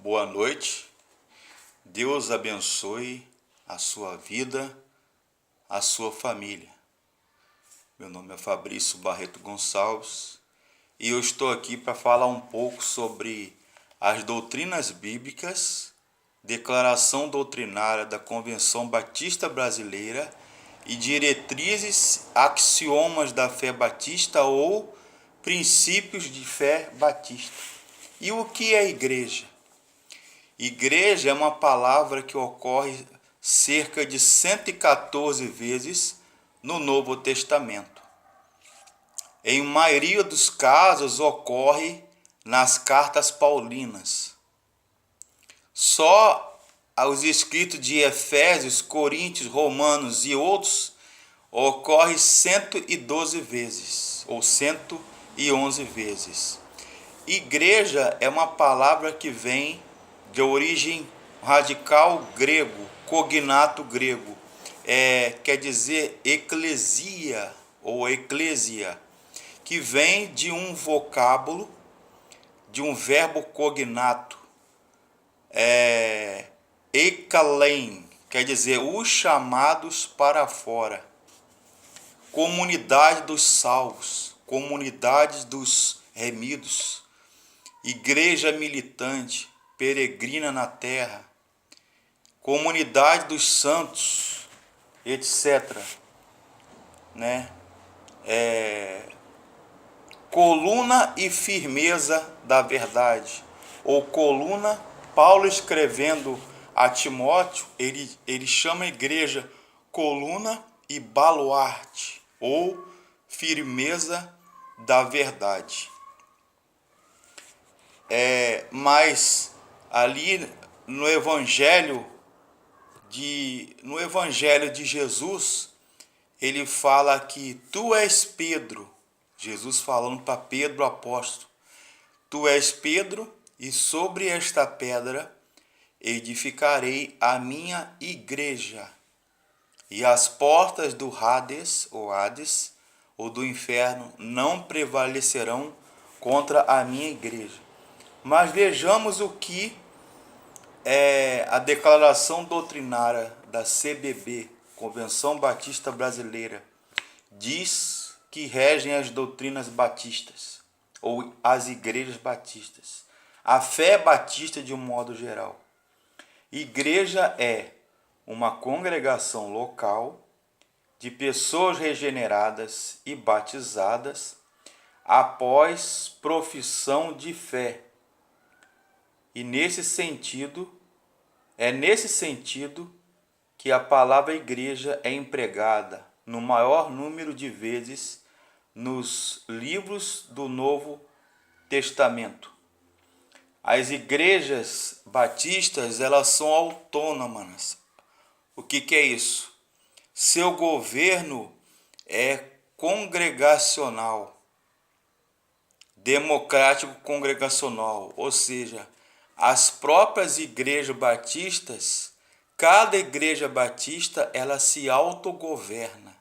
Boa noite. Deus abençoe a sua vida, a sua família. Meu nome é Fabrício Barreto Gonçalves e eu estou aqui para falar um pouco sobre as doutrinas bíblicas, declaração doutrinária da Convenção Batista Brasileira e diretrizes, axiomas da fé batista ou princípios de fé batista. E o que é igreja? Igreja é uma palavra que ocorre cerca de 114 vezes no Novo Testamento. Em maioria dos casos ocorre nas cartas paulinas. Só os escritos de Efésios, Coríntios, Romanos e outros ocorre 112 vezes ou 111 vezes. Igreja é uma palavra que vem de origem radical grego, cognato grego, quer dizer eclesia ou eclésia, que vem de um vocábulo, de um verbo cognato, ekalein, quer dizer os chamados para fora, comunidade dos salvos, comunidade dos remidos, igreja militante, peregrina na terra, comunidade dos santos, etc. Coluna e firmeza da verdade, ou coluna. Paulo escrevendo a Timóteo, ele chama a igreja coluna e baluarte, ou firmeza da verdade. Mas ali no Evangelho de Jesus, ele fala que tu és Pedro, Jesus falando para Pedro, apóstolo, tu és Pedro, e sobre esta pedra edificarei a minha igreja, e as portas do Hades, ou do inferno, não prevalecerão contra a minha igreja. Mas vejamos o que a declaração doutrinária da CBB, Convenção Batista Brasileira, diz que regem as doutrinas batistas, ou as igrejas batistas, a fé batista de um modo geral. Igreja é uma congregação local de pessoas regeneradas e batizadas após profissão de fé. E nesse sentido que a palavra igreja é empregada no maior número de vezes nos livros do Novo Testamento. As igrejas batistas, elas são autônomas. O que é isso? Seu governo é congregacional, democrático congregacional, ou seja, as próprias igrejas batistas, cada igreja batista, ela se autogoverna.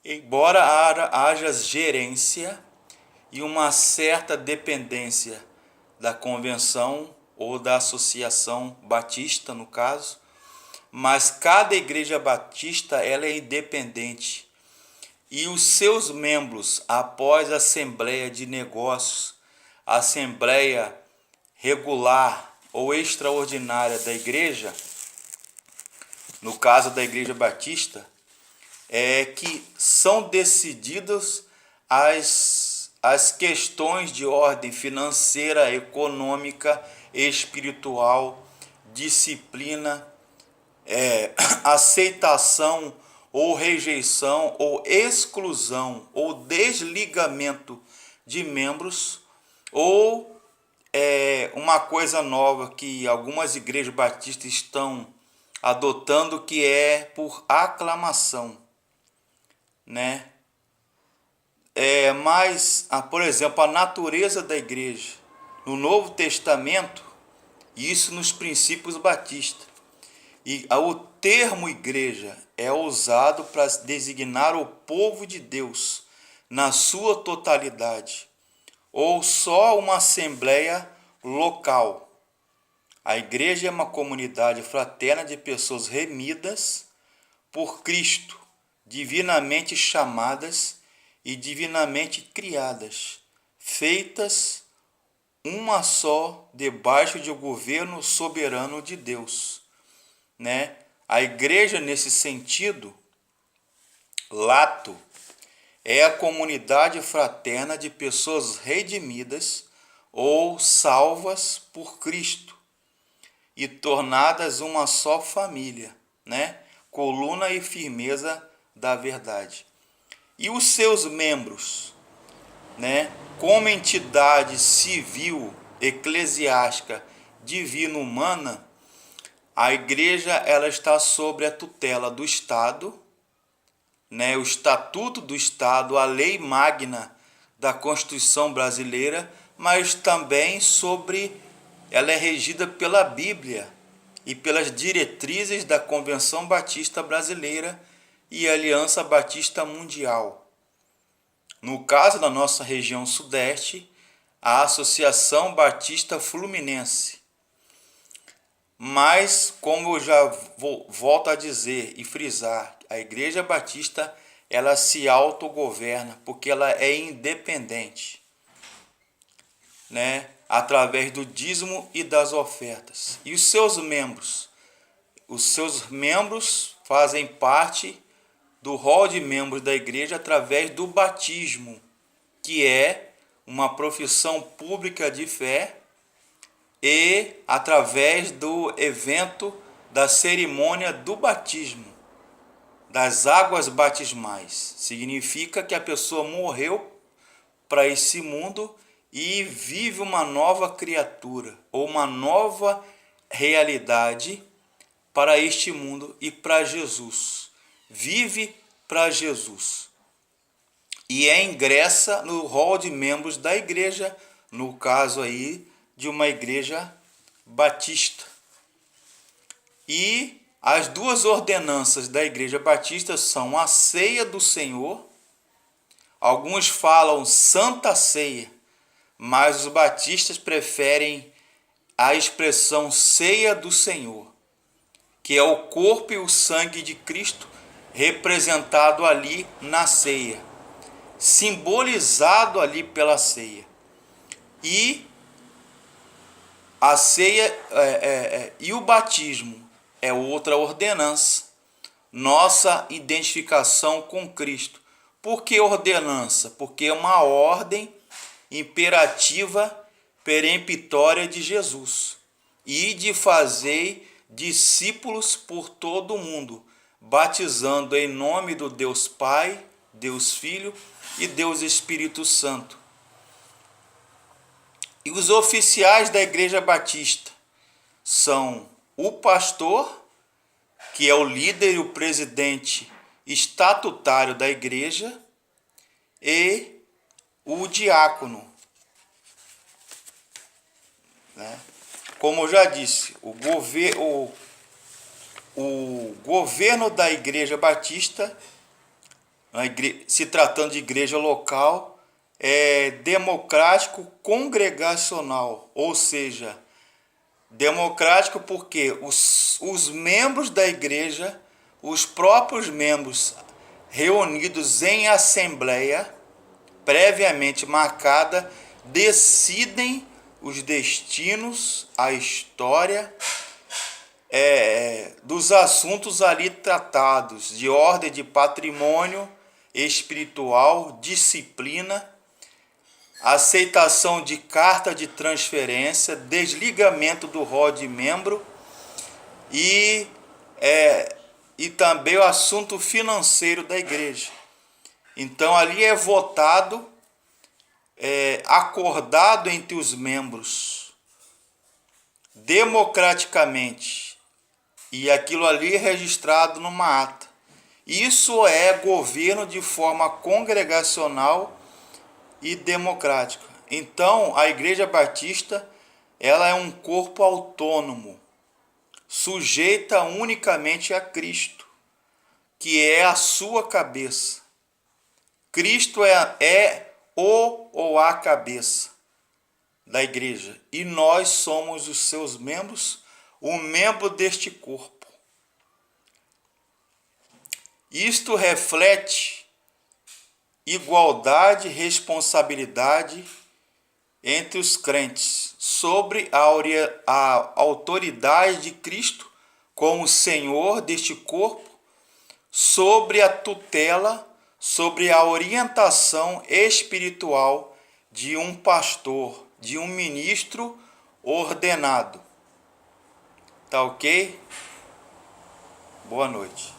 Embora haja gerência e uma certa dependência da convenção ou da associação batista, no caso, mas cada igreja batista, ela é independente. E os seus membros, após a assembleia de negócios, a assembleia regular ou extraordinária da igreja, no caso da igreja batista, que são decididas as questões de ordem financeira, econômica, espiritual, disciplina, aceitação ou rejeição ou exclusão ou desligamento de membros, ou uma coisa nova que algumas igrejas batistas estão adotando, que é por aclamação, mas, por exemplo, a natureza da igreja no Novo Testamento, isso nos princípios batistas, e o termo igreja é usado para designar o povo de Deus na sua totalidade, ou só uma assembleia local. A igreja é uma comunidade fraterna de pessoas remidas por Cristo, divinamente chamadas e divinamente criadas, feitas uma só debaixo de um governo soberano de Deus, né? A igreja, nesse sentido lato, é a comunidade fraterna de pessoas redimidas ou salvas por Cristo e tornadas uma só família, né? Coluna e firmeza da verdade. E os seus membros, né? Como entidade civil, eclesiástica, divino-humana, a igreja ela está sob a tutela do Estado, né? O Estatuto do Estado, a lei magna da Constituição brasileira, mas também ela é regida pela Bíblia e pelas diretrizes da Convenção Batista Brasileira e Aliança Batista Mundial. No caso da nossa região sudeste, a Associação Batista Fluminense. Mas, como eu já volto a dizer e frisar, a Igreja Batista ela se autogoverna porque ela é independente, né? Através do dízimo e das ofertas. E os seus membros fazem parte do rol de membros da igreja através do batismo, que é uma profissão pública de fé, e através do evento da cerimônia do batismo, das águas batismais. Significa que a pessoa morreu para esse mundo e vive uma nova criatura ou uma nova realidade para este mundo e para Jesus. Vive para Jesus e ingressa no rol de membros da igreja, no caso aí de uma igreja batista. E as duas ordenanças da igreja batista são a ceia do Senhor. Alguns falam Santa Ceia, mas os batistas preferem a expressão ceia do Senhor, que é o corpo e o sangue de Cristo representado ali na ceia, simbolizado ali pela ceia. E a ceia e o batismo é outra ordenança, nossa identificação com Cristo. Por que ordenança? Porque é uma ordem imperativa, peremptória de Jesus, e de fazer discípulos por todo o mundo, batizando em nome do Deus Pai, Deus Filho e Deus Espírito Santo. E os oficiais da Igreja Batista são o pastor, que é o líder e o presidente estatutário da igreja, e o diácono, né? Como eu já disse, o governo da Igreja Batista, se tratando de igreja local, é democrático congregacional, ou seja, democrático porque os membros da igreja, os próprios membros reunidos em assembleia previamente marcada, decidem os destinos, a história dos assuntos ali tratados, de ordem de patrimônio espiritual, disciplina, aceitação de carta de transferência, desligamento do rol de membro e também o assunto financeiro da igreja. Então ali é votado, acordado entre os membros, democraticamente, e aquilo ali é registrado numa ata. Isso é governo de forma congregacional e democrática. Então, a Igreja Batista, ela é um corpo autônomo, sujeita unicamente a Cristo, que é a sua cabeça. Cristo é o ou a cabeça da igreja e nós somos os seus membros, o membro deste corpo. Isto reflete igualdade e responsabilidade entre os crentes sobre a autoridade de Cristo como Senhor deste corpo, sobre a tutela, sobre a orientação espiritual de um pastor, de um ministro ordenado. Tá ok? Boa noite.